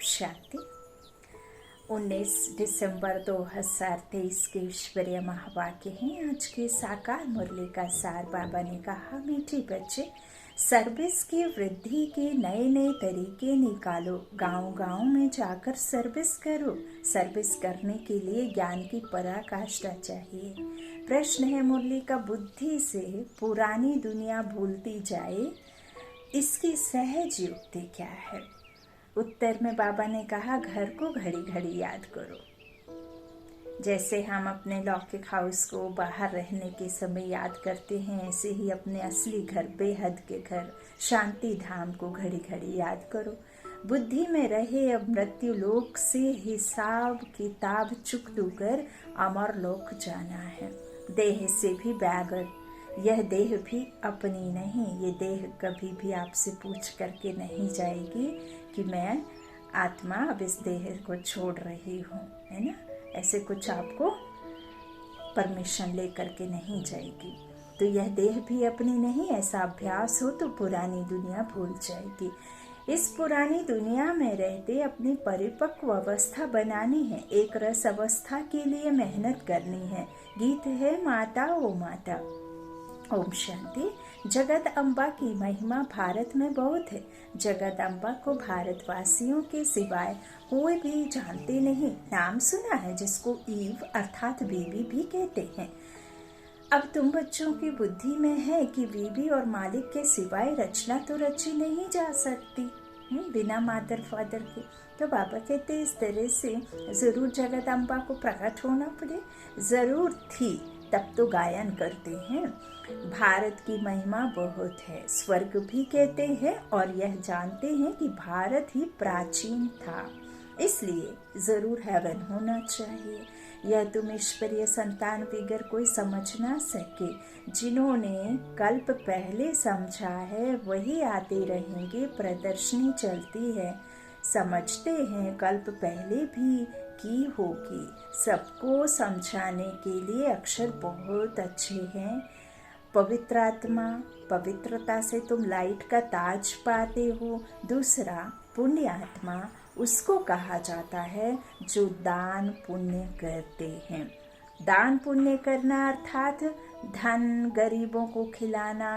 शांति। 19 दिसंबर 2023 के ईश्वरीय महावाक्य हैं। आज के साकार मुरली का सार बाबा ने कहा, मीठे बच्चे, सर्विस की वृद्धि के नए नए तरीके निकालो। गांव-गांव में जाकर सर्विस करो। सर्विस करने के लिए ज्ञान की पराकाष्ठा चाहिए। प्रश्न है मुरली का, बुद्धि से पुरानी दुनिया भूलती जाए, इसकी सहज युक्ति क्या है? उत्तर में बाबा ने कहा, घर को घड़ी घड़ी याद करो। जैसे हम अपने लौकिक हाउस को बाहर रहने के समय याद करते हैं, ऐसे ही अपने असली घर, बेहद के घर, शांति धाम को घड़ी घड़ी याद करो। बुद्धि में रहे अब मृत्यु लोक से हिसाब किताब चुकतू कर अमर लोक जाना है। देह से भी बैगर, यह देह भी अपनी नहीं। ये देह कभी भी आपसे पूछ करके नहीं जाएगी कि मैं आत्मा अब इस देह को छोड़ रही हूँ, है ना। ऐसे कुछ आपको परमिशन ले करके नहीं जाएगी। तो यह देह भी अपनी नहीं। ऐसा अभ्यास हो तो पुरानी दुनिया भूल जाएगी। इस पुरानी दुनिया में रहते अपनी परिपक्व अवस्था बनानी है। एक रस अवस्था के लिए मेहनत करनी है। गीत है, माता ओ माता। ओम शांति। जगत अम्बा की महिमा भारत में बहुत है। जगत अम्बा को भारतवासियों के सिवाय कोई भी जानते नहीं। नाम सुना है जिसको ईव अर्थात बीबी भी कहते हैं। अब तुम बच्चों की बुद्धि में है कि बीबी और मालिक के सिवाय रचना तो रची नहीं जा सकती बिना मादर फादर के। तो बाबा कहते इस तरह से जरूर जगत अम्बा को प्रकट होना पड़े। जरूर थी, तब तो गायन करते हैं। भारत की महिमा बहुत है, स्वर्ग भी कहते हैं, और यह जानते हैं कि भारत ही प्राचीन था, इसलिए जरूर हेवन होना चाहिए। यह तुम ईश्वरीय संतान बिगर कोई समझ ना सके। जिन्होंने कल्प पहले समझा है वही आते रहेंगे। प्रदर्शनी चलती है, समझते हैं कल्प पहले भी की होगी। सबको समझाने के लिए अक्षर बहुत अच्छे हैं। पवित्र आत्मा, पवित्रता से तुम लाइट का ताज पाते हो। दूसरा पुण्य आत्मा, उसको कहा जाता है जो दान पुण्य करते हैं। दान पुण्य करना अर्थात धन गरीबों को खिलाना,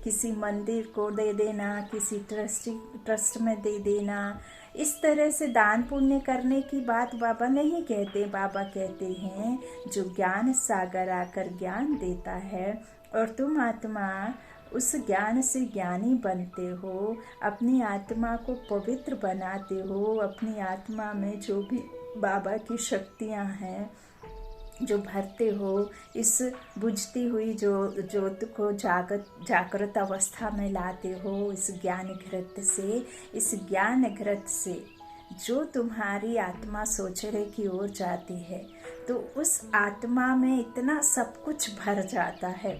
किसी मंदिर को दे देना, किसी ट्रस्ट में दे देना। इस तरह से दान पुण्य करने की बात बाबा नहीं कहते। बाबा कहते हैं जो ज्ञान सागर आकर ज्ञान देता है और तुम आत्मा उस ज्ञान से ज्ञानी बनते हो, अपनी आत्मा को पवित्र बनाते हो। अपनी आत्मा में जो भी बाबा की शक्तियाँ हैं जो भरते हो, इस बुझती हुई जो ज्योत को जागृत अवस्था में लाते हो। इस ज्ञान घृत से, इस ज्ञान घृत से जो तुम्हारी आत्मा सोचरे की ओर जाती है, तो उस आत्मा में इतना सब कुछ भर जाता है।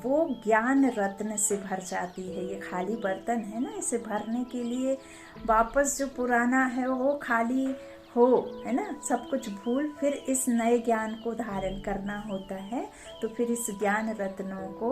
वो ज्ञान रत्न से भर जाती है। ये खाली बर्तन है ना, इसे भरने के लिए वापस जो पुराना है वो खाली हो, है ना, सब कुछ भूल फिर इस नए ज्ञान को धारण करना होता है। तो फिर इस ज्ञान रत्नों को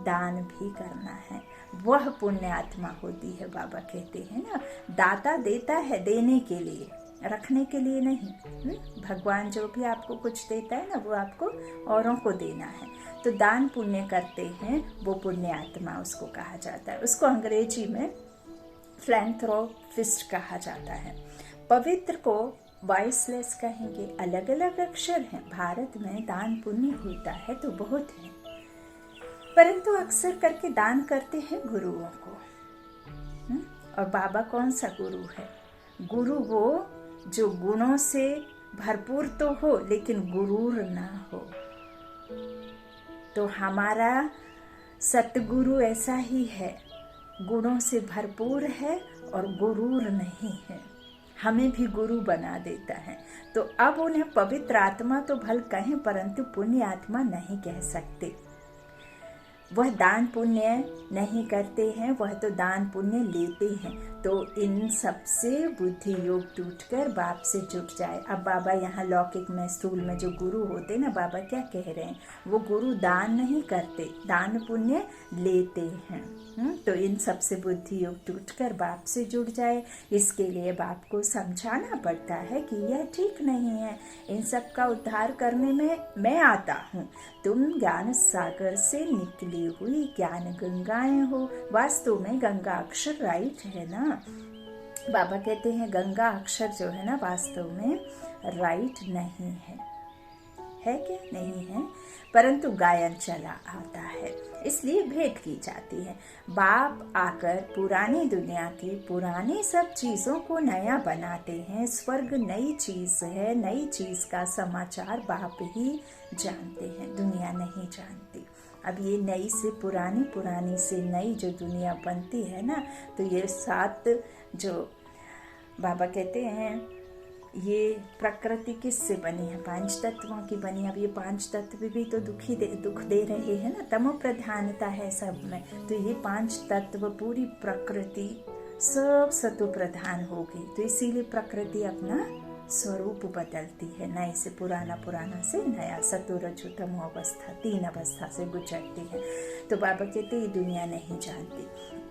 दान भी करना है। वह पुण्य आत्मा होती है। बाबा कहते हैं ना, दाता देता है देने के लिए, रखने के लिए नहीं। भगवान जो भी आपको कुछ देता है ना, वो आपको औरों को देना है। तो दान पुण्य करते हैं, वो पुण्य आत्मा उसको कहा जाता है। उसको अंग्रेजी में फिलैंथ्रोपिस्ट कहा जाता है। पवित्र को वॉइसलेस कहेंगे। अलग अलग अक्षर हैं। भारत में दान पुण्य होता है तो बहुत है, परंतु अक्सर करके दान करते हैं गुरुओं को। और बाबा कौन सा गुरु है? गुरु वो जो गुणों से भरपूर तो हो लेकिन गुरूर ना हो। तो हमारा सतगुरु ऐसा ही है, गुणों से भरपूर है और गुरूर नहीं है। हमें भी गुरु बना देता है। तो अब उन्हें पवित्र आत्मा तो भल कहें, परंतु पुण्य आत्मा नहीं कह सकते। वह दान पुण्य नहीं करते हैं, वह तो दान पुण्य लेते हैं। तो इन सबसे बुद्धि योग टूटकर बाप से जुट जाए। अब बाबा यहाँ लौकिक में स्थूल में जो गुरु होते ना, बाबा क्या कह रहे हैं, वो गुरु दान नहीं करते, दान पुण्य लेते हैं। तो इन सबसे बुद्धि योग टूटकर बाप से जुड़ जाए। इसके लिए बाप को समझाना पड़ता है कि यह ठीक नहीं है, इन सब का उद्धार करने में मैं आता हूँ। तुम ज्ञान सागर से निकली हुई ज्ञान गंगाएं हो। वास्तव में गंगा अक्षर राइट है ना, बाबा कहते हैं गंगा अक्षर जो है ना वास्तव में राइट नहीं है क्या? नहीं है, परंतु गायन चला आता है, इसलिए भेंट की जाती है। बाप आकर पुरानी दुनिया की पुरानी सब चीजों को नया बनाते हैं। स्वर्ग नई चीज है, नई चीज का समाचार बाप ही जानते हैं, दुनिया नहीं जानती। अब ये नई से पुरानी, पुरानी से नई जो दुनिया बनती है ना, तो ये 7 जो बाबा कहते हैं ये प्रकृति किससे बनी है? 5 तत्वों की बनी। अब ये 5 तत्व भी तो दुख दे रहे हैं ना, तमो प्रधानता है सब में। तो ये 5 तत्व पूरी प्रकृति सब सतो प्रधान हो गई। तो इसीलिए प्रकृति अपना स्वरूप बदलती है, नए से पुराना, पुराना से नया, सतो रजो तमो अवस्था 3 अवस्था से गुजरती है। तो बाबा कहते ये दुनिया नहीं जानती।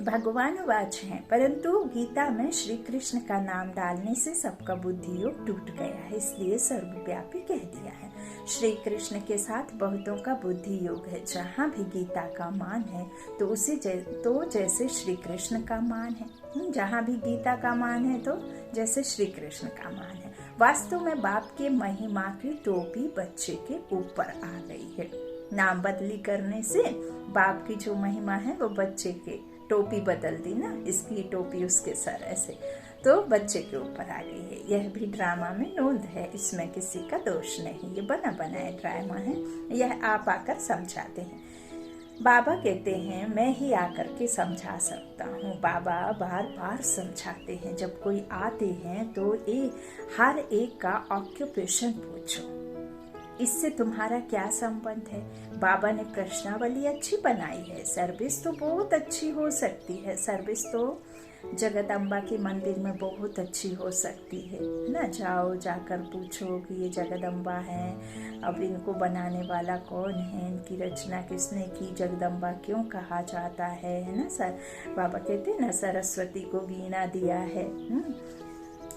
भगवान वाच हैं, परंतु गीता में श्री कृष्ण का नाम डालने से सबका बुद्धि योग टूट गया है, इसलिए सर्वव्यापी कह दिया है। श्री कृष्ण के साथ बहुतों का बुद्धि योग है। जहाँ भी गीता का मान है तो उसे तो जैसे श्री कृष्ण का मान है। जहाँ भी गीता का मान है तो जैसे श्री कृष्ण का मान है। वास्तव में बाप के महिमा की टोपी बच्चे के ऊपर आ गई है। नाम बदली करने से बाप की जो महिमा है वो बच्चे के टोपी बदल दी ना, इसकी टोपी उसके सर ऐसे, तो बच्चे के ऊपर आ गई है। यह भी ड्रामा में नोंद है, इसमें किसी का दोष नहीं, ये बना बनाया ड्रामा है, यह आप आकर समझाते हैं। बाबा कहते हैं मैं ही आकर के समझा सकता हूँ। बाबा बार बार समझाते हैं, जब कोई आते हैं तो हर एक का ऑक्यूपेशन पूछो, इससे तुम्हारा क्या संबंध है। बाबा ने प्रश्नावली अच्छी बनाई है, सर्विस तो बहुत अच्छी हो सकती है, सर्विस तो जगदम्बा के मंदिर में बहुत अच्छी हो सकती है ना। जाओ, जाकर पूछो कि ये जगदम्बा है, अब इनको बनाने वाला कौन है, इनकी रचना किसने की, जगदम्बा क्यों कहा जाता है ना सर। बाबा कहते हैं ना सरस्वती को वीणा दिया है,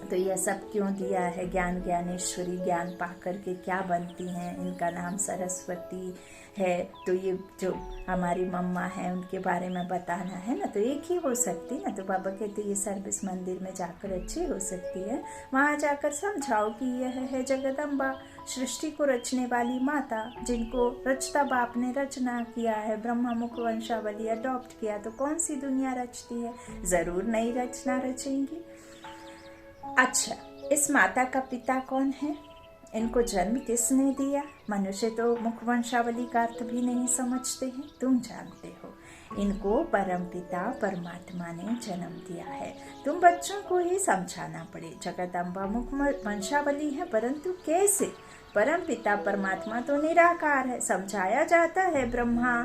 तो यह सब क्यों दिया है? ज्ञान ज्ञानेश्वरी, ज्ञान पाकर के क्या बनती हैं, इनका नाम सरस्वती है। तो ये जो हमारी मम्मा है उनके बारे में बताना है ना, तो एक ही हो सकती ना। तो बाबा कहते ये सर्विस मंदिर में जाकर अच्छी हो सकती है, वहाँ जाकर समझाओ कि यह है जगदम्बा, सृष्टि को रचने वाली माता, जिनको रचता बाप ने रचना किया है, ब्रह्मा मुख वंशावली अडॉप्ट किया, तो कौन सी दुनिया रचती है? जरूर नई रचना रचेंगी। अच्छा, इस माता का पिता कौन है? इनको जन्म किसने दिया? मनुष्य तो मुख वंशावली का अर्थ भी नहीं समझते हैं, तुम जानते हो। इनको परम पिता परमात्मा ने जन्म दिया है, तुम बच्चों को ही समझाना पड़े। जगदम्बा मुख वंशावली है, परंतु कैसे? परम पिता परमात्मा तो निराकार है, समझाया जाता है ब्रह्मा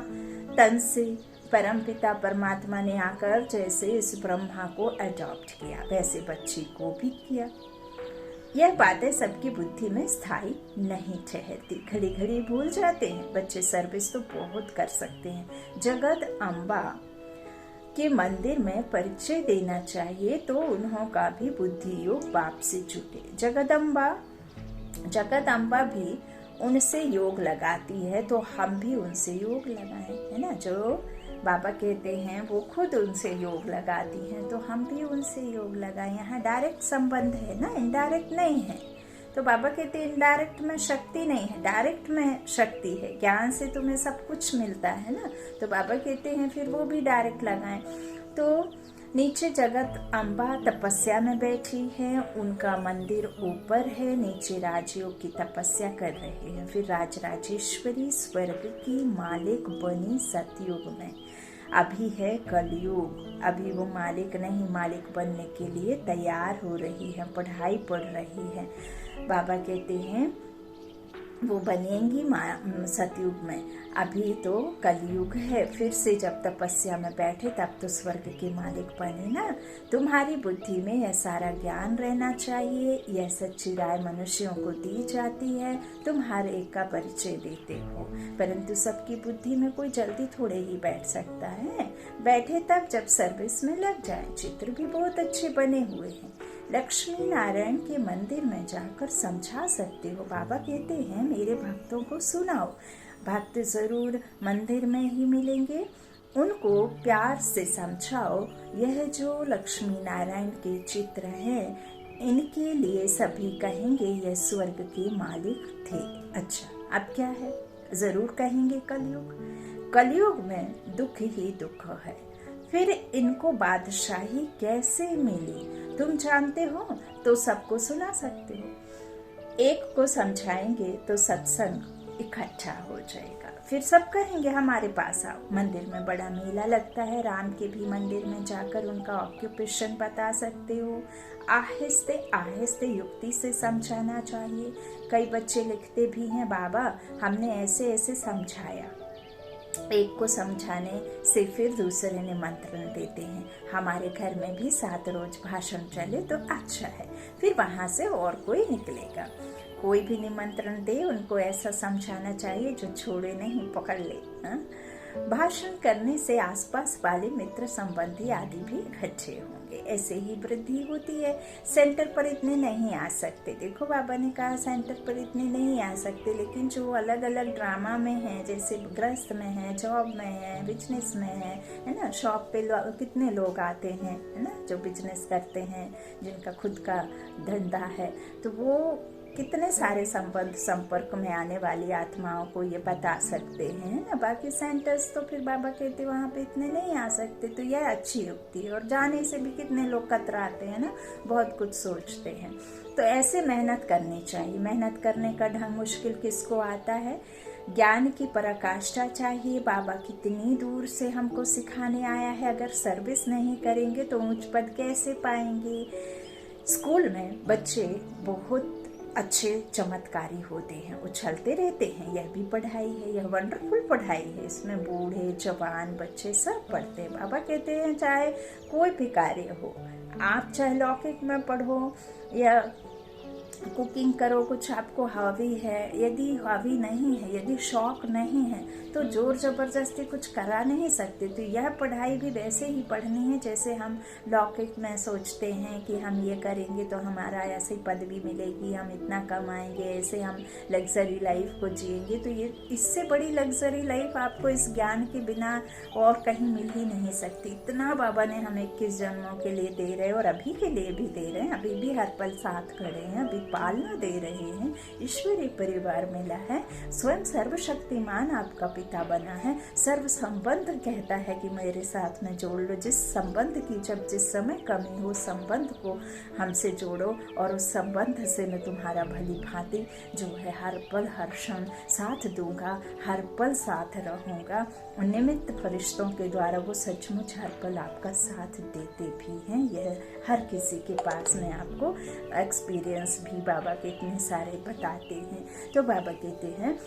तन से। परम पिता परमात्मा ने आकर जैसे इस ब्रह्मा को अडॉप्ट किया, वैसे बच्ची को भी किया। यह बातें सबकी बुद्धि में स्थायी नहीं ठहरती, घड़ी घड़ी भूल जाते हैं बच्चे। सर्विस तो बहुत कर सकते हैं। जगद अम्बा के मंदिर में परिचय देना चाहिए, तो उन्हों का भी बुद्धि योग बाप से जुटे। जगदम्बा भी उनसे योग लगाती है, तो हम भी उनसे योग लगाएं, है ना। जो बाबा कहते हैं वो खुद उनसे योग लगाती हैं, तो हम भी उनसे योग लगाएं। यहाँ डायरेक्ट संबंध है ना, इनडायरेक्ट नहीं है। तो बाबा कहते हैं इनडायरेक्ट में शक्ति नहीं है, डायरेक्ट में शक्ति है। ज्ञान से तुम्हें सब कुछ मिलता है ना, तो बाबा कहते हैं फिर वो भी डायरेक्ट लगाएं। तो नीचे जगत अम्बा तपस्या में बैठी है, उनका मंदिर ऊपर है, नीचे राजयोग की तपस्या कर रहे हैं। फिर राजराजेश्वरी स्वर्ग की मालिक बनी सतयुग में। अभी है कलयुग, अभी वो मालिक नहीं, मालिक बनने के लिए तैयार हो रही है, पढ़ाई पढ़ रही है। बाबा कहते हैं वो बनेंगी सतयुग में। अभी तो कलयुग है। फिर से जब तपस्या में बैठे तब तो स्वर्ग के मालिक बने ना। तुम्हारी बुद्धि में यह सारा ज्ञान रहना चाहिए। यह सच्ची राय मनुष्यों को दी जाती है। तुम हर एक का परिचय देते हो, परंतु सबकी बुद्धि में कोई जल्दी थोड़े ही बैठ सकता है। बैठे तब जब सर्विस में लग जाए। चित्र भी बहुत अच्छे बने हुए हैं। लक्ष्मी नारायण के मंदिर में जाकर समझा सकते हो। बाबा कहते हैं मेरे भक्तों को सुनाओ। भक्त जरूर मंदिर में ही मिलेंगे, उनको प्यार से समझाओ। यह जो लक्ष्मी नारायण के चित्र हैं, इनके लिए सभी कहेंगे यह स्वर्ग के मालिक थे। अच्छा, अब क्या है? जरूर कहेंगे कलयुग में दुख ही दुख है। फिर इनको बादशाही कैसे मिली तुम जानते हो, तो सबको सुना सकते हो। एक को समझाएंगे तो सत्संग इकट्ठा हो जाएगा। फिर सब कहेंगे हमारे पास आओ। मंदिर में बड़ा मेला लगता है। राम के भी मंदिर में जाकर उनका ऑक्यूपेशन बता सकते हो। आहिस्ते आहिस्ते युक्ति से समझाना चाहिए। कई बच्चे लिखते भी हैं, बाबा हमने ऐसे ऐसे समझाया। एक को समझाने से फिर दूसरे निमंत्रण देते हैं। हमारे घर में भी 7 रोज भाषण चले तो अच्छा है। फिर वहां से और कोई निकलेगा। कोई भी निमंत्रण दे, उनको ऐसा समझाना चाहिए जो छोड़े नहीं, पकड़ ले। भाषण करने से आसपास वाले मित्र संबंधी आदि भी इकट्ठे होंगे। ऐसे ही वृद्धि होती है। सेंटर पर इतने नहीं आ सकते। देखो बाबा ने कहा सेंटर पर इतने नहीं आ सकते, लेकिन जो अलग अलग ड्रामा में है, जैसे गृहस्थ में है, जॉब में है, बिजनेस में है ना। शॉप पे कितने लोग आते हैं, है ना, जो बिजनेस करते हैं, जिनका खुद का धंधा है, तो वो कितने सारे संबंध संपर्क में आने वाली आत्माओं को ये बता सकते हैं ना। बाकी सेंटर्स तो फिर बाबा कहते वहाँ पे इतने नहीं आ सकते। तो यह अच्छी युक्ति है। और जाने से भी कितने लोग कतराते हैं ना, बहुत कुछ सोचते हैं। तो ऐसे मेहनत करनी चाहिए। मेहनत करने का ढंग मुश्किल किसको आता है? ज्ञान की पराकाष्ठा चाहिए। बाबा कितनी दूर से हमको सिखाने आया है। अगर सर्विस नहीं करेंगे तो ऊंच पद कैसे पाएंगे? स्कूल में बच्चे बहुत अच्छे चमत्कारी होते हैं, उछलते रहते हैं। यह भी पढ़ाई है, यह वंडरफुल पढ़ाई है। इसमें बूढ़े जवान बच्चे सब पढ़ते हैं। बाबा कहते हैं चाहे कोई भी कार्य हो, आप चाहे लौकिक में पढ़ो या कुकिंग करो, कुछ आपको हॉबी है, यदि हॉबी नहीं है, यदि शौक नहीं है, तो जोर जबरदस्ती कुछ करा नहीं सकते। तो यह पढ़ाई भी वैसे ही पढ़नी है जैसे हम लौकिक में सोचते हैं कि हम ये करेंगे तो हमारा ऐसी पदवी मिलेगी, हम इतना कमाएंगे, ऐसे हम लग्जरी लाइफ को जिएंगे। तो ये इससे बड़ी लग्जरी लाइफ आपको इस ज्ञान के बिना और कहीं मिल ही नहीं सकती। इतना बाबा ने हमें 21 जन्मों के लिए दे रहे हैं और अभी के लिए भी दे रहे हैं। अभी भी हर पल साथ खड़े हैं, अभी पालना दे रहे हैं। ईश्वरीय परिवार मिला है। स्वयं सर्वशक्तिमान आपका पिता बना है। सर्व संबंध कहता है कि मेरे साथ में जोड़ लो। जिस संबंध की जब जिस समय कमी हो, संबंध को हमसे जोड़ो और उस संबंध से मैं तुम्हारा भली भांति जो है हर पल हर क्षण साथ दूंगा, हर पल साथ रहूंगा। निमित्त फरिश्तों के द्वारा वो सचमुच हर पल आपका साथ देते भी हैं। यह हर किसी के पास में आपको एक्सपीरियंस भी बाबा के इतने सारे बताते हैं। तो बाबा कहते हैं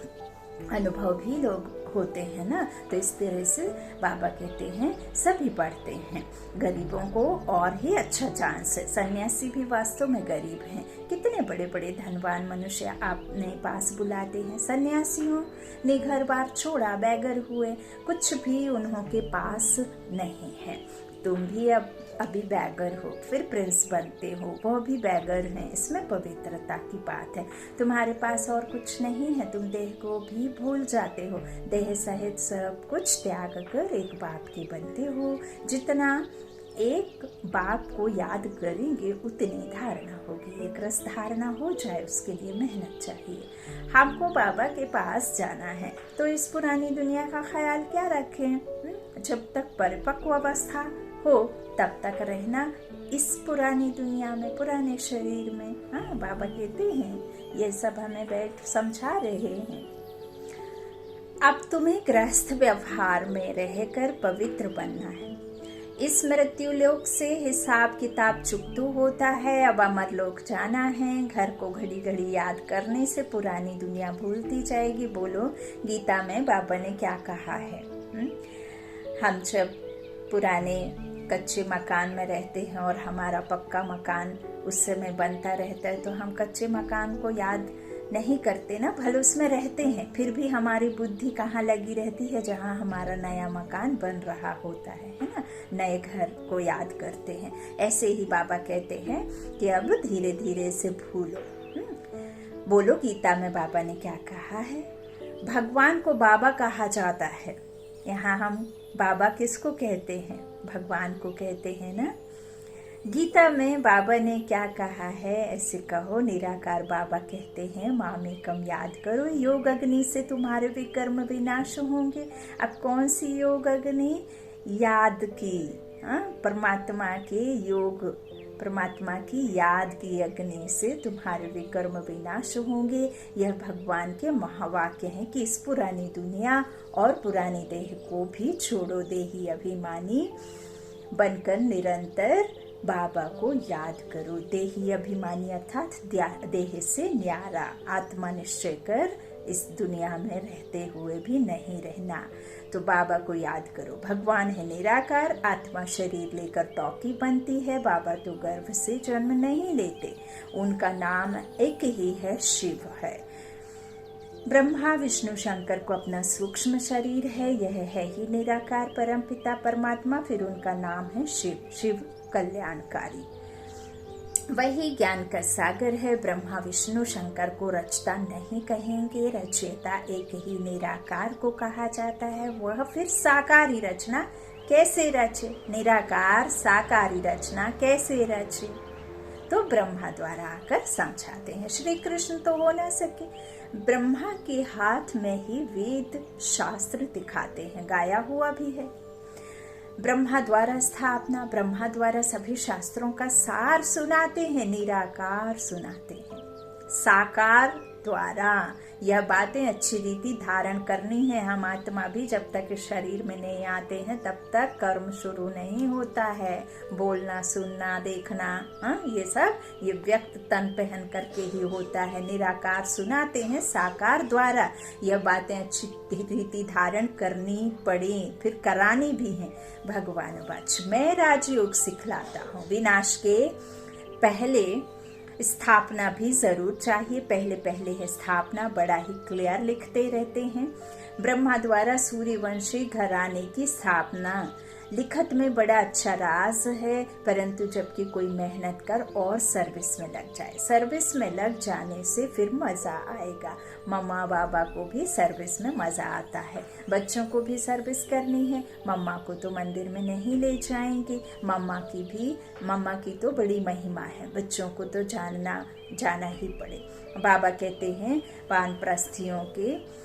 अनुभव भी लोग होते हैं ना। तो इस तरह से बाबा कहते हैं सभी पढ़ते हैं। गरीबों को और ही अच्छा चांस है। सन्यासी भी वास्तव में गरीब हैं। कितने बड़े बड़े धनवान मनुष्य आपने पास बुलाते हैं। सन्यासियों ने घर बार छोड़ा, बैगर हुए, कुछ भी उन्हों के पास नहीं है। तुम भी अभी बैगर हो, फिर प्रिंस बनते हो, वह भी बैगर हैं। इसमें पवित्रता की बात है। तुम्हारे पास और कुछ नहीं है, तुम देह को भी भूल जाते हो। देह सहित सब कुछ त्याग कर एक बाप के बनते हो। जितना एक बाप को याद करेंगे उतनी धारणा होगी। एक रस धारणा हो जाए उसके लिए मेहनत चाहिए। हमको बाबा के पास जाना है तो इस पुरानी दुनिया का ख्याल क्या रखें? जब तक परिपक्व अवस्था हो तब तक रहना इस पुरानी दुनिया में, पुराने शरीर में। हाँ, बाबा कहते हैं ये सब हमें बैठ समझा रहे हैं। अब तुम्हें गृहस्थ व्यवहार में रहकर पवित्र बनना है। इस मृत्यु लोक से हिसाब किताब चुकतू होता है, अब अमर लोक जाना है। घर को घड़ी घड़ी याद करने से पुरानी दुनिया भूलती जाएगी। बोलो गीता में बाबा ने क्या कहा है? हम जब पुराने कच्चे मकान में रहते हैं और हमारा पक्का मकान उस समय बनता रहता है, तो हम कच्चे मकान को याद नहीं करते ना, भले उसमें रहते हैं, फिर भी हमारी बुद्धि कहाँ लगी रहती है? जहाँ हमारा नया मकान बन रहा होता है ना, नए घर को याद करते हैं। ऐसे ही बाबा कहते हैं कि अब धीरे धीरे से भूलो। बोलो गीता में बाबा ने क्या कहा है? भगवान को बाबा कहा जाता है। यहाँ हम बाबा किसको कहते हैं? भगवान को कहते हैं ना। गीता में बाबा ने क्या कहा है? ऐसे कहो, निराकार बाबा कहते हैं, मामेकम याद करो, योग अग्नि से तुम्हारे विकर्म विनाश होंगे। अब कौन सी योग अग्नि? याद की, परमात्मा के योग, परमात्मा की याद की अग्नि से तुम्हारे विकर्म विनाश होंगे। यह भगवान के महावाक्य हैं कि इस पुरानी दुनिया और पुरानी देह को भी छोड़ो, देही अभिमानी बनकर निरंतर बाबा को याद करो। देही अभिमानी अर्थात देह से न्यारा, आत्मा निश्चय कर इस दुनिया में रहते हुए भी नहीं रहना। तो बाबा को याद करो। भगवान है निराकार, आत्मा शरीर लेकर टॉकी बनती है। बाबा तो गर्भ से जन्म नहीं लेते, उनका नाम एक ही है, शिव है। ब्रह्मा विष्णु शंकर को अपना सूक्ष्म शरीर है, यह है ही निराकार परमपिता परमात्मा। फिर उनका नाम है शिव, शिव कल्याणकारी। वही ज्ञान का सागर है। ब्रह्मा विष्णु शंकर को रचता नहीं कहेंगे, रचयिता एक ही निराकार को कहा जाता है। वह फिर साकारी रचना कैसे रचे? निराकार साकारी रचना कैसे रचे? तो ब्रह्मा द्वारा आकर समझाते हैं। श्री कृष्ण तो हो ना सके, ब्रह्मा के हाथ में ही वेद शास्त्र दिखाते हैं, गाया हुआ भी है। ब्रह्मा द्वारा स्थापना, ब्रह्मा द्वारा सभी शास्त्रों का सार सुनाते हैं, निराकार सुनाते हैं। साकार द्वारा यह बातें अच्छी रीति धारण करनी है। हम आत्मा भी जब तक इस शरीर में नहीं आते हैं तब तक कर्म शुरू नहीं होता है। बोलना, सुनना, देखना, ये सब ये व्यक्त तन पहन करके ही होता है। निराकार सुनाते हैं, साकार द्वारा यह बातें अच्छी रीति धारण करनी पड़ी, फिर करानी भी है। भगवान वच मैं राजयोग सिखलाता हूँ। विनाश के पहले स्थापना भी जरूर चाहिए। पहले पहले है स्थापना, बड़ा ही क्लियर लिखते रहते हैं। ब्रह्मा द्वारा सूर्यवंशी घराने की स्थापना लिखत में बड़ा अच्छा राज है, परंतु जबकि कोई मेहनत कर और सर्विस में लग जाए, सर्विस में लग जाने से फिर मजा आएगा। मम्मा बाबा को भी सर्विस में मजा आता है। बच्चों को भी सर्विस करनी है। मम्मा को तो मंदिर में नहीं ले जाएंगे, मम्मा की तो बड़ी महिमा है, बच्चों को तो जाना ही पड़े। बाबा कहते हैं वानप्रस्थियों के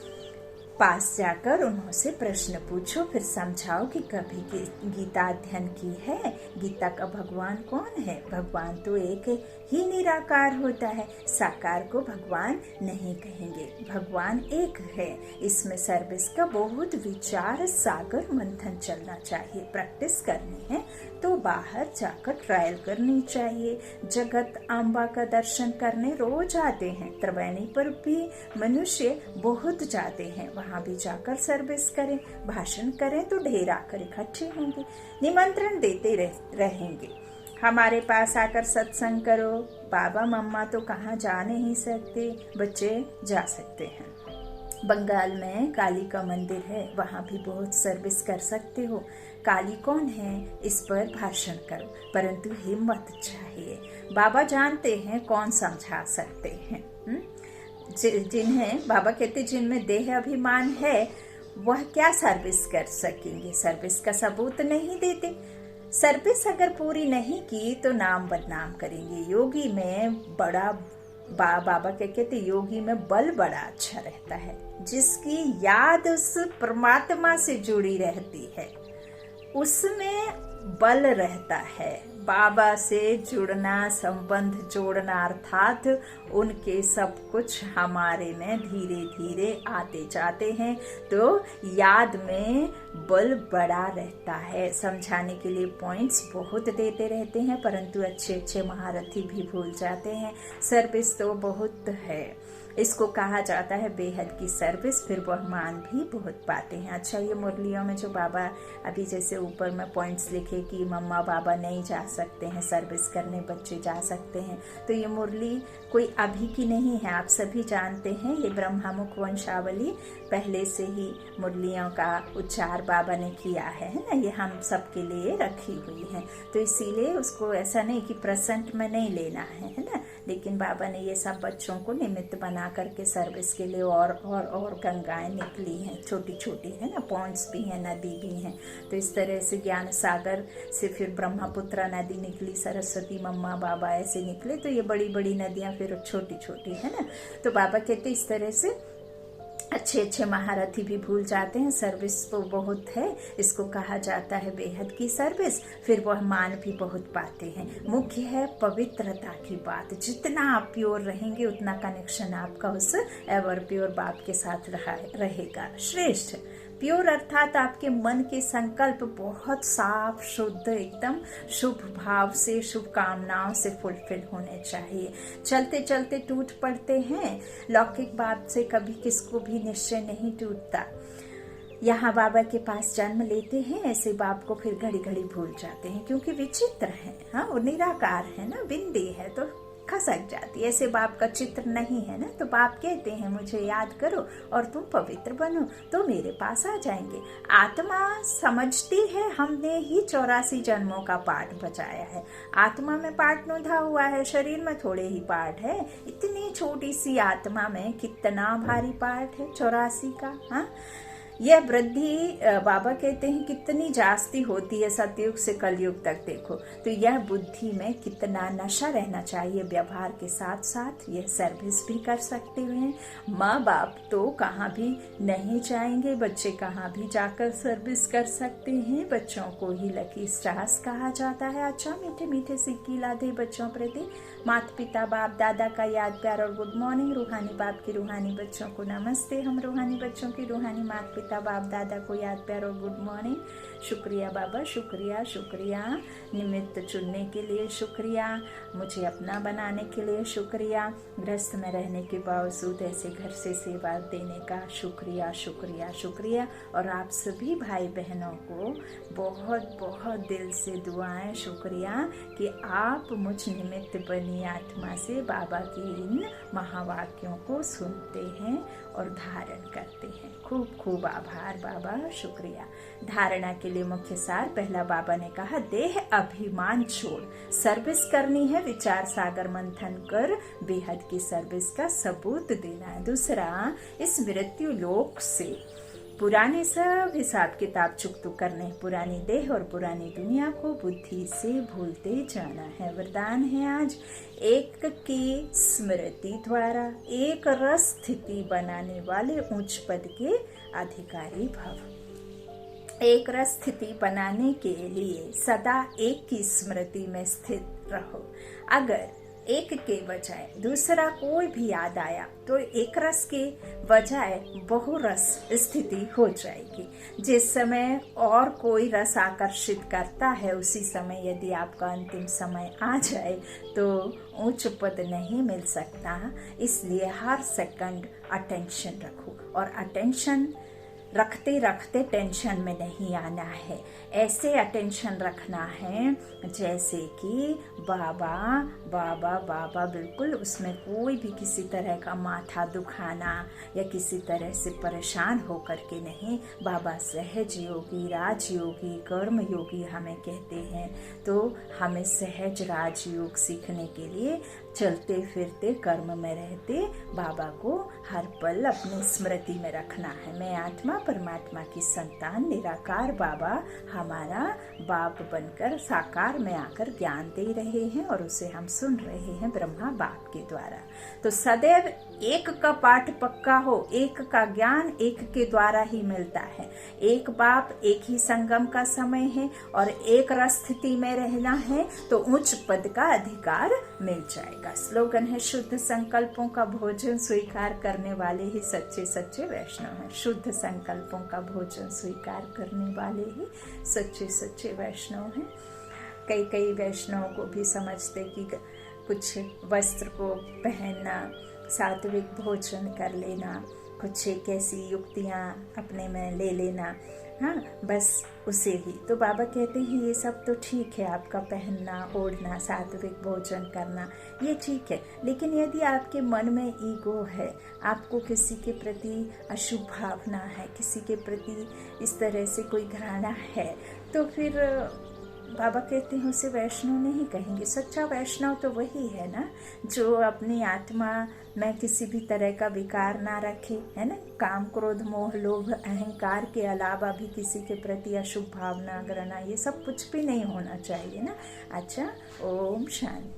पास जाकर उनसे प्रश्न पूछो, फिर समझाओ कि कभी गीता अध्ययन की है। गीता का भगवान कौन है? भगवान तो एक ही निराकार होता है, साकार को भगवान नहीं कहेंगे, भगवान एक है। इसमें सर्विस का बहुत विचार सागर मंथन चलना चाहिए। प्रैक्टिस करनी है तो बाहर जाकर ट्रायल करनी चाहिए। जगत अम्बा का दर्शन करने रोज आते हैं, त्रिवेणी पर भी मनुष्य बहुत जाते हैं, वहाँ भी जाकर सर्विस करें, भाषण करें तो ढेर आकर इकट्ठे होंगे, निमंत्रण देते रहेंगे। हमारे पास आकर सत्संग करो। बाबा मम्मा तो कहाँ जा नहीं सकते, बच्चे जा सकते हैं। बंगाल में काली का मंदिर है, वहाँ भी बहुत सर्विस कर सकते हो। काली कौन है इस पर भाषण करो, परंतु हिम्मत चाहिए। बाबा जानते हैं कौन समझा सकते हैं। जिन्हें बाबा कहते जिनमें देह अभिमान है वह क्या सर्विस कर सकेंगे? सर्विस का सबूत नहीं देते। सर्विस अगर पूरी नहीं की तो नाम बदनाम करेंगे। योगी में बड़ा बाबा कहते योगी में बल बड़ा अच्छा रहता है, जिसकी याद उस परमात्मा से जुड़ी रहती है उसमें बल रहता है। बाबा से जुड़ना, संबंध जोड़ना, अर्थात उनके सब कुछ हमारे में धीरे धीरे आते जाते हैं, तो याद में बल बड़ा रहता है। समझाने के लिए पॉइंट्स बहुत देते रहते हैं, परंतु अच्छे अच्छे महारथी भी भूल जाते हैं। सर्विस तो बहुत है, इसको कहा जाता है बेहद की सर्विस, फिर वह मान भी बहुत पाते हैं। अच्छा, ये मुरलियों में जो बाबा अभी जैसे ऊपर में पॉइंट्स लिखे कि मम्मा बाबा नहीं जा सकते हैं सर्विस करने, बच्चे जा सकते हैं, तो ये मुरली कोई अभी की नहीं है, आप सभी जानते हैं। ये ब्रह्ममुख वंशावली पहले से ही मुरलियों का उच्चार बाबा ने किया है ना, ये हम सबके लिए रखी हुई है, तो इसीलिए उसको ऐसा नहीं कि प्रेजेंट में नहीं लेना है ना। लेकिन बाबा ने ये सब बच्चों को निमित्त बना करके सर्विस के लिए और गंगाएं निकली हैं, छोटी छोटी है ना, पॉन्ड्स भी हैं, नदी भी हैं। तो इस तरह से ज्ञान सागर से फिर ब्रह्मपुत्र नदी निकली, सरस्वती मम्मा बाबा ऐसे निकले, तो ये बड़ी बड़ी नदियां फिर छोटी छोटी है ना। तो बाबा कहते इस तरह से अच्छे अच्छे महारथी भी भूल जाते हैं। सर्विस तो बहुत है, इसको कहा जाता है बेहद की सर्विस, फिर वह मान भी बहुत पाते हैं। मुख्य है पवित्रता की बात, जितना आप प्योर रहेंगे उतना कनेक्शन आपका उस एवर प्योर बाप के साथ रहेगा। श्रेष्ठ प्योर अर्थात आपके मन के संकल्प बहुत साफ शुद्ध, एकदम शुभ भाव से, शुभ कामनाओं से फुलफिल होने चाहिए। चलते चलते टूट पड़ते हैं, लौकिक बात से कभी किसको भी निश्चय नहीं टूटता। यहाँ बाबा के पास जन्म लेते हैं, ऐसे बाप को फिर घड़ी घड़ी भूल जाते हैं, क्योंकि विचित्र है। हाँ, वो निराकार है ना, बिंदी है तो खसक जाती है। ऐसे बाप का चित्र नहीं है ना, तो बाप कहते हैं मुझे याद करो और तुम पवित्र बनो तो मेरे पास आ जाएंगे। आत्मा समझती है हमने ही 84 जन्मों का पाठ बचाया है। आत्मा में पाठ नोधा हुआ है, शरीर में थोड़े ही पाठ है। इतनी छोटी सी आत्मा में कितना भारी पाठ है 84 का। हाँ, यह वृद्धि बाबा कहते हैं कितनी जास्ती होती है सतयुग से कलयुग तक। देखो तो यह बुद्धि में कितना नशा रहना चाहिए। व्यवहार के साथ साथ यह सर्विस भी कर सकते हैं। माँ बाप तो कहाँ भी नहीं जाएंगे, बच्चे कहाँ भी जाकर सर्विस कर सकते हैं। बच्चों को ही लकी स्टार्स कहा जाता है। अच्छा, मीठे मीठे सिक्की लादे बच्चों प्रति माता पिता बाप दादा का याद प्यार और गुड मॉर्निंग। रूहानी बाप की रूहानी बच्चों को नमस्ते। हम रूहानी बच्चों की रूहानी माता पिता बाप दादा को याद प्यार और गुड मॉर्निंग। शुक्रिया बाबा, शुक्रिया शुक्रिया, निमित्त चुनने के लिए शुक्रिया, मुझे अपना बनाने के लिए शुक्रिया, ग्रस्त में रहने के बावजूद ऐसे घर से सेवा देने का शुक्रिया शुक्रिया शुक्रिया। और आप सभी भाई बहनों को बहुत बहुत दिल से दुआएं, शुक्रिया कि आप मुझ निमित्त बनी आत्मा से बाबा के इन महावाक्यों को सुनते हैं और धारण करते हैं। खूब खूब आभार बाबा, शुक्रिया। धारणा के लिए मुख्य सार, पहला बाबा ने कहा देह अभिमान छोड़ सर्विस करनी है, विचार सागर मंथन कर बेहद की सर्विस का सबूत देना है। दूसरा, इस मृत्यु लोक से पुराने सब हिसाब किताब चुकतू करने, पुरानी देह और पुरानी दुनिया को बुद्धि से भूलते जाना है। वरदान है आज, एक की स्मृति द्वारा एक रस स्थिति बनाने वाले उच्च पद के अधिकारी भव। एक रस स्थिति बनाने के लिए सदा एक की स्मृति में स्थित रहो। अगर एक के बजाय दूसरा कोई भी याद आया तो एक रस के बजाय बहुरस स्थिति हो जाएगी। जिस समय और कोई रस आकर्षित करता है, उसी समय यदि आपका अंतिम समय आ जाए तो उच्च पद नहीं मिल सकता। इसलिए हर सेकंड अटेंशन रखो, और अटेंशन रखते रखते टेंशन में नहीं आना है। ऐसे अटेंशन रखना है जैसे कि बाबा बाबा बाबा, बिल्कुल उसमें कोई भी किसी तरह का माथा दुखाना या किसी तरह से परेशान होकर के नहीं। बाबा सहज योगी, राजयोगी, कर्म योगी हमें कहते हैं। तो हमें सहज राजयोग सीखने के लिए चलते फिरते कर्म में रहते बाबा को हर पल अपनी स्मृति में रखना है। मैं आत्मा परमात्मा की संतान निराकार बाबा हमारा बाप बनकर साकार में आकर ज्ञान दे रहे हैं और उसे हम सुन रहे हैं ब्रह्मा बाप के द्वारा। तो सदैव एक का पाठ पक्का हो, एक का ज्ञान एक के द्वारा ही मिलता है। एक बाप, एक ही संगम का समय है और एक स्थिति में रहना है तो उच्च पद का अधिकार मिल जाएगा। स्लोगन है शुद्ध संकल्पों का भोजन स्वीकार करने वाले ही सच्चे सच्चे वैष्णव हैं। शुद्ध संकल्पों का भोजन स्वीकार करने वाले ही सच्चे सच्चे वैष्णव हैं। कई वैष्णवों को भी समझते कि कुछ वस्त्र को पहनना, सात्विक भोजन कर लेना, कुछ एक ऐसी युक्तियाँ अपने में ले लेना, हाँ बस उसे ही। तो बाबा कहते हैं ये सब तो ठीक है, आपका पहनना, ओढ़ना, सात्विक भोजन करना ये ठीक है, लेकिन यदि आपके मन में ईगो है, आपको किसी के प्रति अशुभ भावना है, किसी के प्रति इस तरह से कोई घृणा है, तो फिर बाबा कहते हैं उसे वैष्णव नहीं कहेंगे। सच्चा वैष्णव तो वही है ना, जो अपनी आत्मा में किसी भी तरह का विकार ना रखे, है ना। काम, क्रोध, मोह, लोभ, अहंकार के अलावा भी किसी के प्रति अशुभ भावना, घृणा ये सब कुछ भी नहीं होना चाहिए ना। अच्छा, ओम शांति।